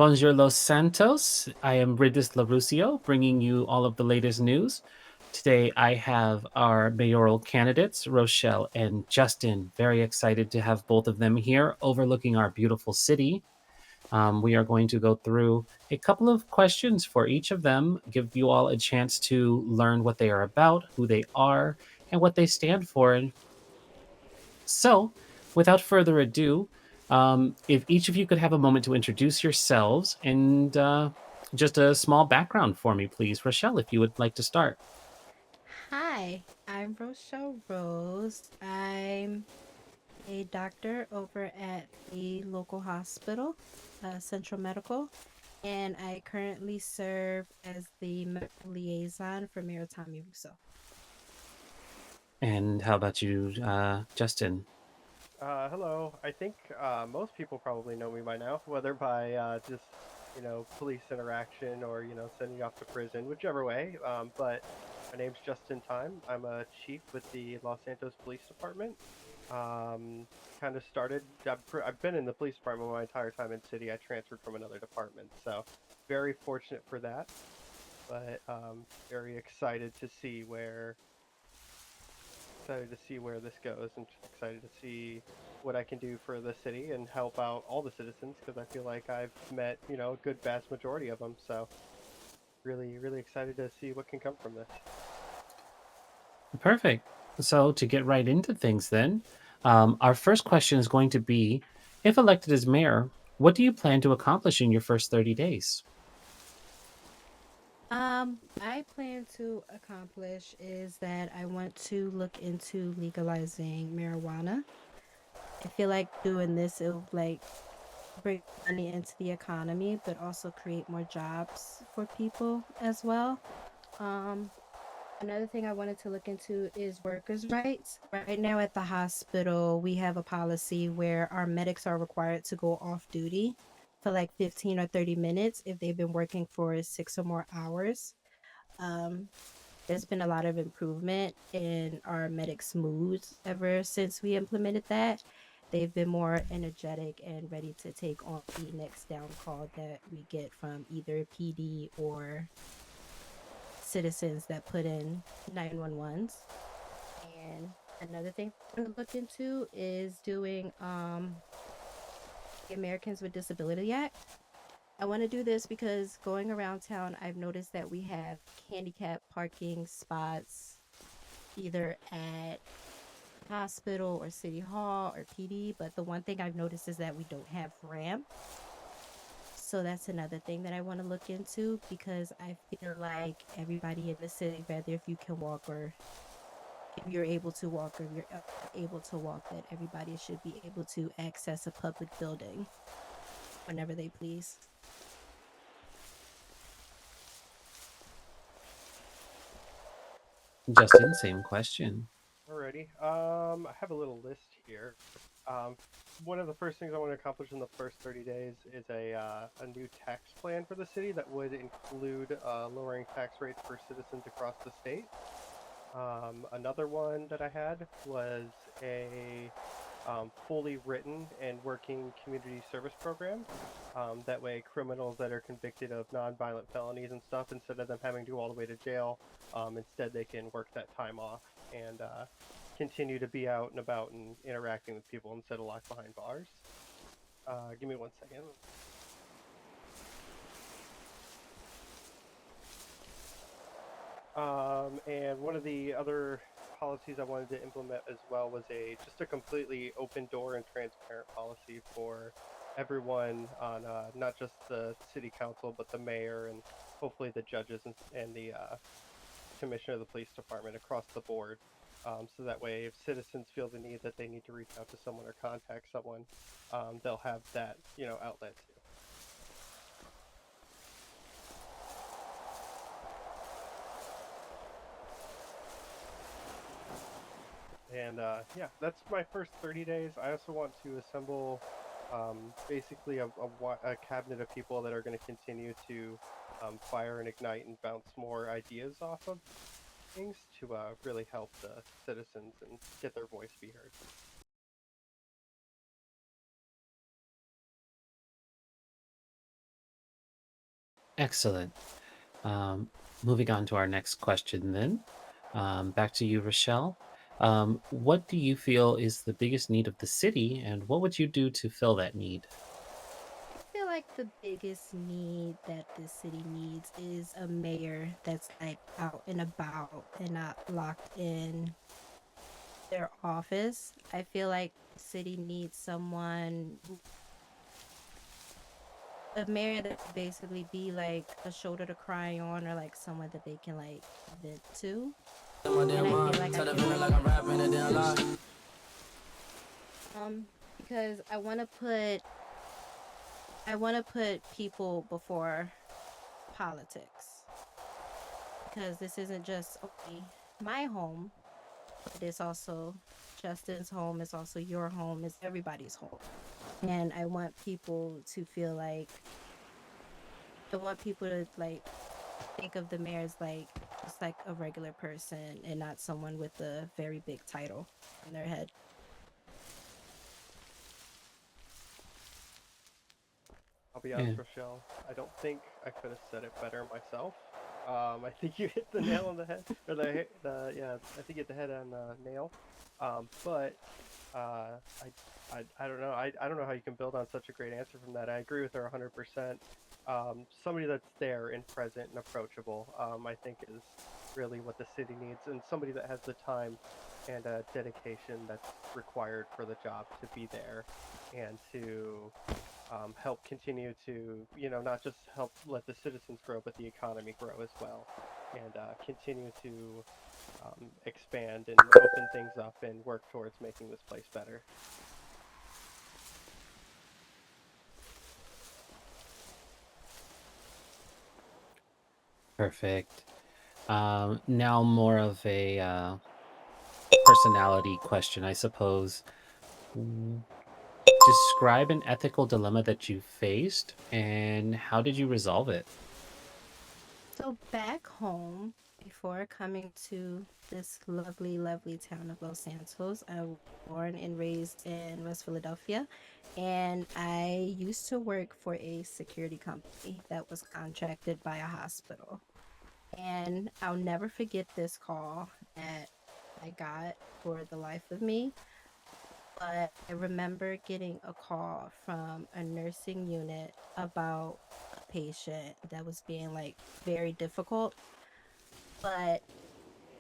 Bonjour, Los Santos. I am Ridis Larucio, bringing you all of the latest news. Today, I have our mayoral candidates, Rochelle and Justin. Very excited to have both of them here overlooking our beautiful city. We are going to go through a couple of questions for each of them, give you all a chance to learn what they are about, who they are, and what they stand for. And so, without further ado, if each of you could have a moment to introduce yourselves and just a small background for me, please. Rochelle, if you would like to start. Hi, I'm Rochelle Rose. I'm a doctor over at the local hospital, Central Medical, and I currently serve as the medical liaison for Mayor Tommy Russo. And how about you, Justin? Hello. I think most people probably know me by now, whether by just police interaction or sending you off to prison, whichever way. But my name's Justin Thyme. I'm a chief with the Los Santos Police Department. Um, kind of started. I've been in the police department my entire time in city. I transferred from another department, so very fortunate for that. But very excited to see where this goes, and excited to see what I can do for the city and help out all the citizens because I feel like I've met a good vast majority of them. So really excited to see what can come from this. Perfect. So, to get right into things, then, our first question is going to be, if elected as mayor, what do you plan to accomplish in your first 30 days? I plan to accomplish is that I want to look into legalizing marijuana. I feel like doing this will bring money into the economy, but also create more jobs for people as well. Um, Another thing I wanted to look into is workers' rights. Right now at the hospital, we have a policy where our medics are required to go off duty for like 15 or 30 minutes if they've been working for 6 or more hours. Um, there's been a lot of improvement in our medics' moods ever since we implemented that. They've been more energetic and ready to take on the next down call that we get from either PD or citizens that put in 911s. And another thing I'm going to look into is doing the Americans with Disability Act. I want to do this because going around town, I've noticed that we have handicap parking spots either at hospital or city hall or PD. But the one thing I've noticed is that we don't have ramp. So that's another thing that I want to look into because I feel like everybody in the city, whether if you can walk or if you're able to walk or if you're able to walk, that everybody should be able to access a public building whenever they please. Justin, same question. Alrighty. I have a little list here. Um, One of the first things I want to accomplish in the first 30 days is a new tax plan for the city that would include lowering tax rates for citizens across the state. Another one that I had was a fully written and working community service program. That way, criminals that are convicted of nonviolent felonies and stuff, instead of them having to go all the way to jail, instead they can work that time off and continue to be out and about and interacting with people instead of locked behind bars. Give me one second. And one of the other policies I wanted to implement as well was a just a completely open door and transparent policy for everyone on not just the city council but the mayor and hopefully the judges and the commissioner of the police department across the board. So that way, if citizens feel the need that they need to reach out to someone or contact someone, they'll have that outlet too. And yeah, that's my first 30 days. I also want to assemble basically a cabinet of people that are going to continue to fire and ignite and bounce more ideas off of things to really help the citizens and get their voice be heard. Excellent. Um, Moving on to our next question, then. Back to you, Rochelle. What do you feel is the biggest need of the city, and what would you do to fill that need? I feel like the biggest need that this city needs is a mayor that's like out and about and not locked in their office. I feel like the city needs a mayor that could basically be like a shoulder to cry on or like someone that they can like vent to. And I feel like I can do that. Because I want to put people before politics, because this isn't just only my home, but it's also Justin's home, it's also your home, it's everybody's home. And I want people to like think of the mayor as like just like a regular person and not someone with a very big title on their head. I'll be Yeah. honest, Rochelle. I don't think I could have said it better myself. I think you hit the nail on the head, or the yeah. I think you hit the head on the nail. But uh, I don't know. I don't know how you can build on such a great answer from that. I agree with her 100%. Somebody that's there and present and approachable, I think is really what the city needs, and somebody that has the time and dedication that's required for the job to be there and to help continue to, not just help let the citizens grow, but the economy grow as well, and continue to expand and open things up and work towards making this place better. Perfect. Now, more of a personality question, I suppose. Mm, Describe an ethical dilemma that you faced, and how did you resolve it? So back home, before coming to this lovely, lovely town of Los Santos, I was born and raised in West Philadelphia, and I used to work for a security company that was contracted by a hospital. And I'll never forget this call that I got for the life of me. But I remember getting a call from a nursing unit about a patient that was being like very difficult. But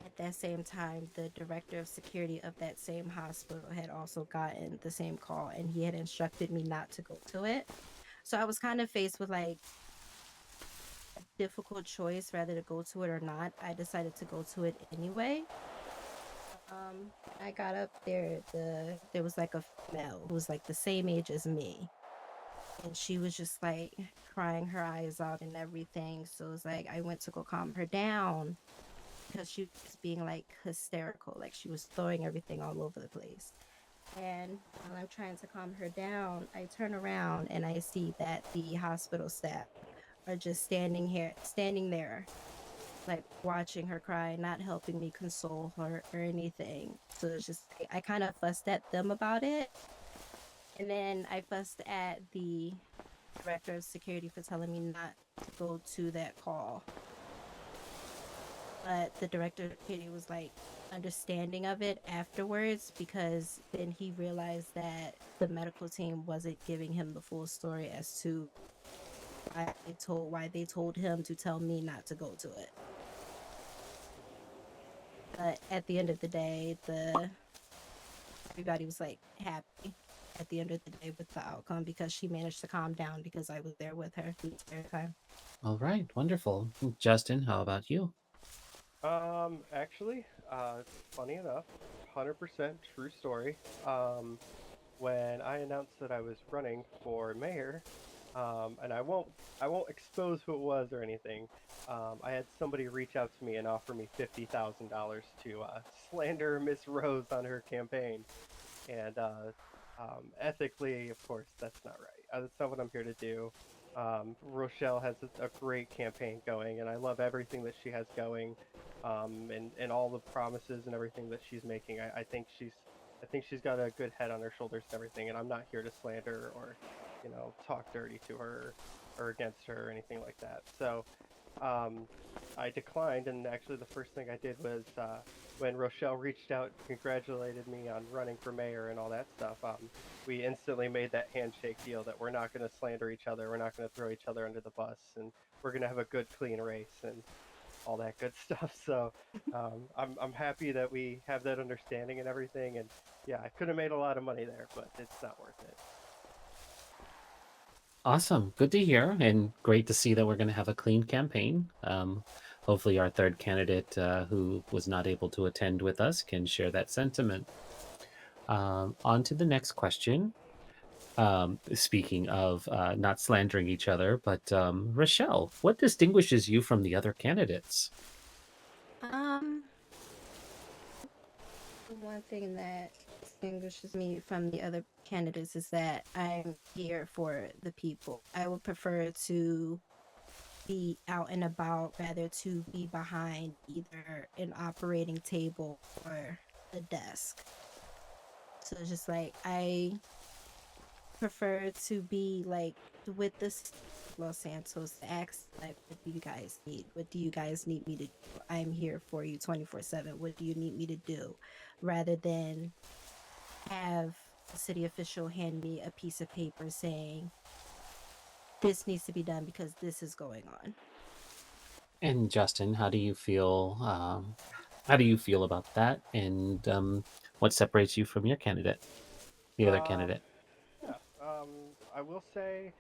at that same time, the director of security of that same hospital had also gotten the same call, and he had instructed me not to go to it. So I was kind of faced with like a difficult choice whether to go to it or not. I decided to go to it anyway. I got up there. There was like a female who was like the same age as me, and she was just like crying her eyes out and everything. So it's like I went to go calm her down because she was being like hysterical, like she was throwing everything all over the place. And while I'm trying to calm her down, I turn around and I see that the hospital staff are just standing there, like watching her cry, not helping me console her or anything. So it's just, I kind of fussed at them about it. And then I fussed at the director of security for telling me not to go to that call. But the director of security was like understanding of it afterwards, because then he realized that the medical team wasn't giving him the full story as to why they told him to tell me not to go to it. But at the end of the day, the everybody was like happy at the end of the day with the outcome, because she managed to calm down because I was there with her the entire time. All right, wonderful. Justin, how about you? Actually, funny enough, 100% true story. When I announced that I was running for mayor, and I won't expose who it was or anything. I had somebody reach out to me and offer me $50,000 to slander Miss Rose on her campaign, and ethically, of course, that's not right. That's not what I'm here to do. Rochelle has a great campaign going, and I love everything that she has going, and all the promises and everything that she's making. I think she's got a good head on her shoulders and everything, and I'm not here to slander or, talk dirty to her. or against her or anything like that. So um, I declined, and actually the first thing I did was when Rochelle reached out and congratulated me on running for mayor and all that stuff. We instantly made that handshake deal that we're not going to slander each other, we're not going to throw each other under the bus, and we're going to have a good, clean race and all that good stuff. So I'm happy that we have that understanding and everything. And yeah, I could have made a lot of money there, but it's not worth it. Awesome. Good to hear, and great to see that we're going to have a clean campaign. Hopefully, our third candidate, who was not able to attend with us, can share that sentiment. On to the next question. Speaking of not slandering each other, but Rochelle, what distinguishes you from the other candidates? Um, one thing that distinguishes me from the other candidates is that I'm here for the people. I would prefer to be out and about rather to be behind either an operating table or a desk. So it's just like I prefer to be like with this Los Santos to ask like, what do you guys need? What do you guys need me to do? I'm here for you 24/7. What do you need me to do? Rather than have a city official hand me a piece of paper saying this needs to be done because this is going on. And Justin, how do you feel? How do you feel about that? And what separates you from your candidate, the other Um, candidate? yeah, I will say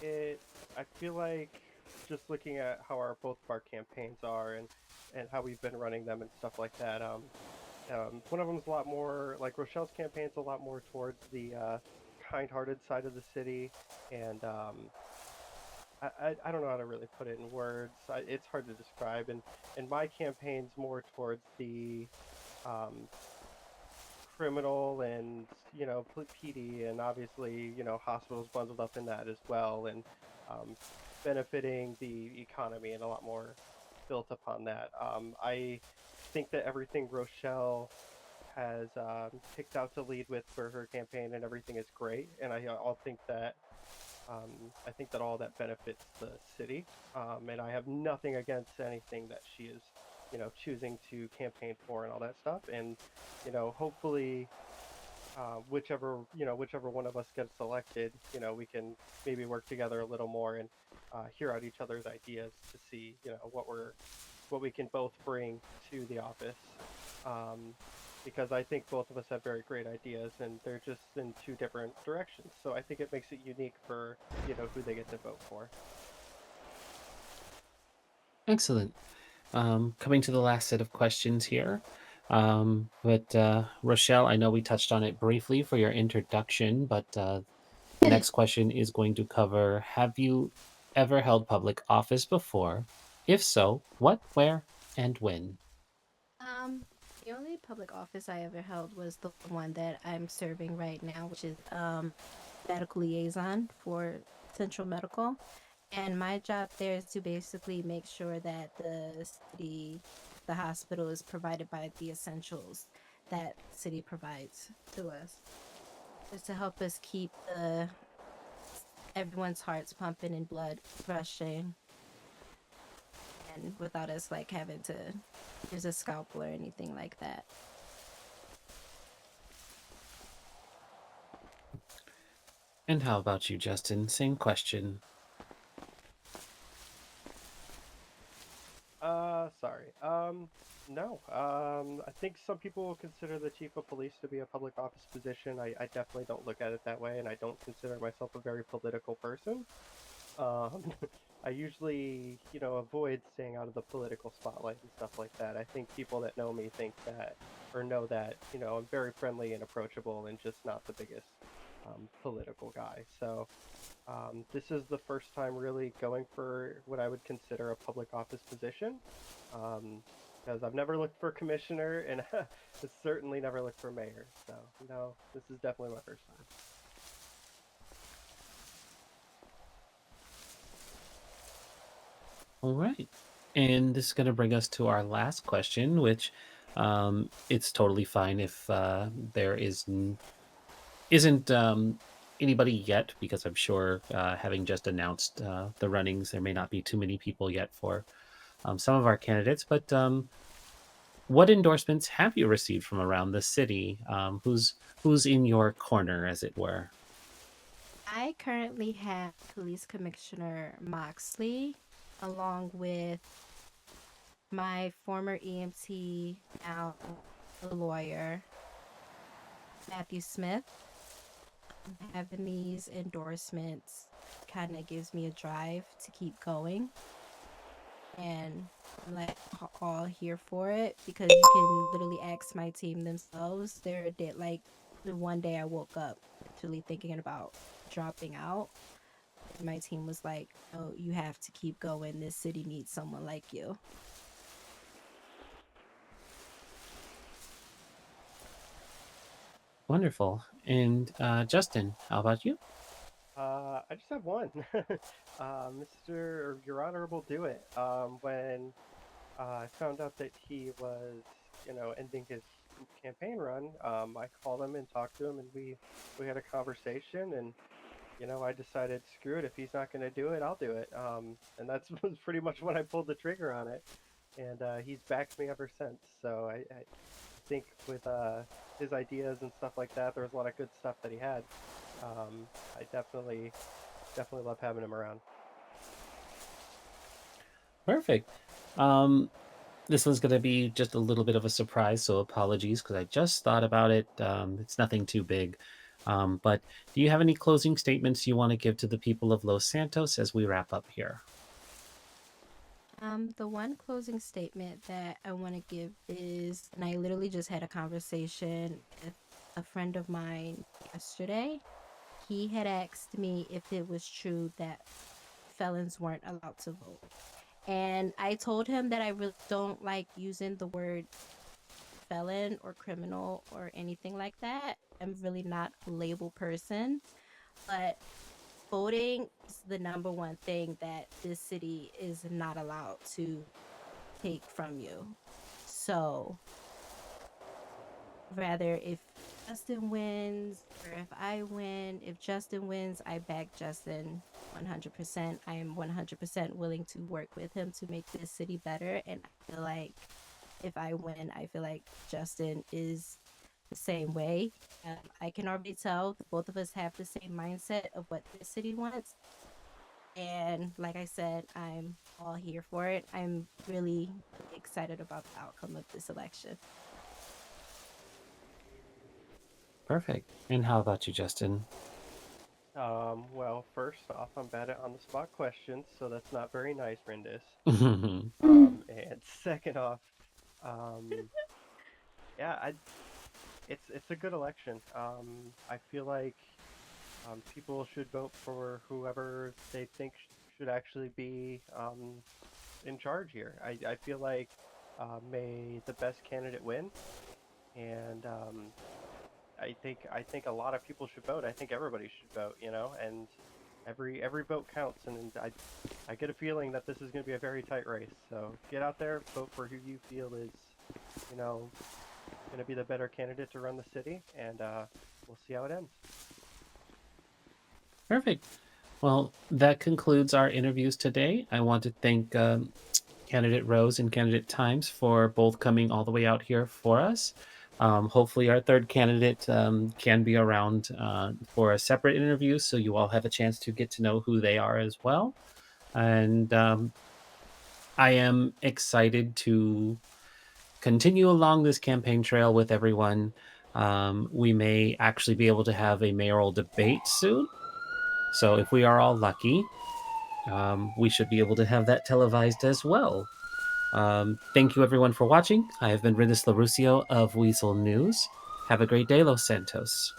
it. I feel like just looking at how our both of our campaigns are and how we've been running them and stuff like that. One of them's a lot more like Rochelle's campaign's a lot more towards the kind-hearted side of the city, and I don't know how to really put it in words. It's hard to describe, and my campaign's more towards the um, criminal and PD, and obviously hospitals bundled up in that as well, and um, benefiting the economy and a lot more built upon that. I think that everything Rochelle has picked out to lead with for her campaign and everything is great, and I think that all that benefits the city, and I have nothing against anything that she is, choosing to campaign for and all that stuff. And hopefully, whichever one of us gets elected, we can maybe work together a little more and hear out each other's ideas to see, what we can both bring to the office. Um, because I think both of us have very great ideas and they're just in two different directions. So I think it makes it unique for, who they get to vote for. Excellent. Coming to the last set of questions here. But Rochelle, I know we touched on it briefly for your introduction, but the next question is going to cover: have you ever held public office before? If so, what, where, and when? Um, the only public office I ever held was the one that I'm serving right now, which is medical liaison for Central Medical. And my job there is to basically make sure that the hospital is provided by the essentials that the city provides to us. Just to help us keep everyone's hearts pumping and blood rushing, and without us like having to use a scalpel or anything like that. And how about you, Justin? Same question. Sorry. No. I think some people will consider the chief of police to be a public office position. I definitely don't look at it that way, and I don't consider myself a very political person. Um, I usually, avoid staying out of the political spotlight and stuff like that. I think people that know me think that, or know that, I'm very friendly and approachable and just not the biggest political guy. So this is the first time really going for what I would consider a public office position. Because I've never looked for commissioner and certainly never looked for mayor. So, no, this is definitely my first time. All right. And this is going to bring us to our last question, which it's totally fine if there isn't anybody yet, because I'm sure having just announced the runnings, there may not be too many people yet for some of our candidates. But what endorsements have you received from around the city? Who's in your corner, as it were? I currently have Police Commissioner Moxley, along with my former EMT, now a lawyer, Matthew Smith. Having these endorsements kind of gives me a drive to keep going. And I'm like all here for it because you can literally ask my team themselves. They're like the one day I woke up literally thinking about dropping out. My team was like, "Oh, you have to keep going. This city needs someone like you." Wonderful. And Justin, how about you? I just have one. Mr. or Your Honorable Do It. When I found out that he was, ending his campaign run, I called him and talked to him, and we had a conversation, and I decided, screw it, if he's not going to do it, I'll do it. And that's was pretty much when I pulled the trigger on it, and he's backed me ever since. So I think with his ideas and stuff like that, there was a lot of good stuff that he had. I definitely love having him around. Perfect. This one's going to be just a little bit of a surprise, so apologies because I just thought about it. It's nothing too big. But do you have any closing statements you want to give to the people of Los Santos as we wrap up here? The one closing statement that I want to give is, and I literally just had a conversation with a friend of mine yesterday. He had asked me if it was true that felons weren't allowed to vote. And I told him that I really don't like using the word felon or criminal or anything like that. I'm really not a label person, but voting is the number one thing that this city is not allowed to take from you. So, rather if Justin wins or if I win, if Justin wins, I back Justin 100%. I am 100% willing to work with him to make this city better. And I feel like if I win, I feel like Justin is the same way. I can already tell both of us have the same mindset of what this city wants. And like I said, I'm all here for it. I'm really excited about the outcome of this election. Perfect. And how about you, Justin? Well, first off, I'm bad at on the spot questions, so that's not very nice, Rindis. Perfect. And second off, um, yeah, it's a good election. I feel like people should vote for whoever they think should actually be in charge here. I feel like may the best candidate win, and I think a lot of people should vote. I think everybody should vote, and every vote counts. And I get a feeling that this is going to be a very tight race. So get out there, vote for who you feel is, you know, going to be the better candidate to run the city, and we'll see how it ends. Well, that concludes our interviews today. I want to thank candidate Rose and candidate Times for both coming all the way out here for us. Hopefully, our third candidate can be around for a separate interview so you all have a chance to get to know who they are as well. And I am excited to continue along this campaign trail with everyone. We may actually be able to have a mayoral debate soon. So, if we are all lucky, we should be able to have that televised as well. Thank you, everyone, for watching. I have been Rinus LaRusio of Weazel News. Have a great day, Los Santos.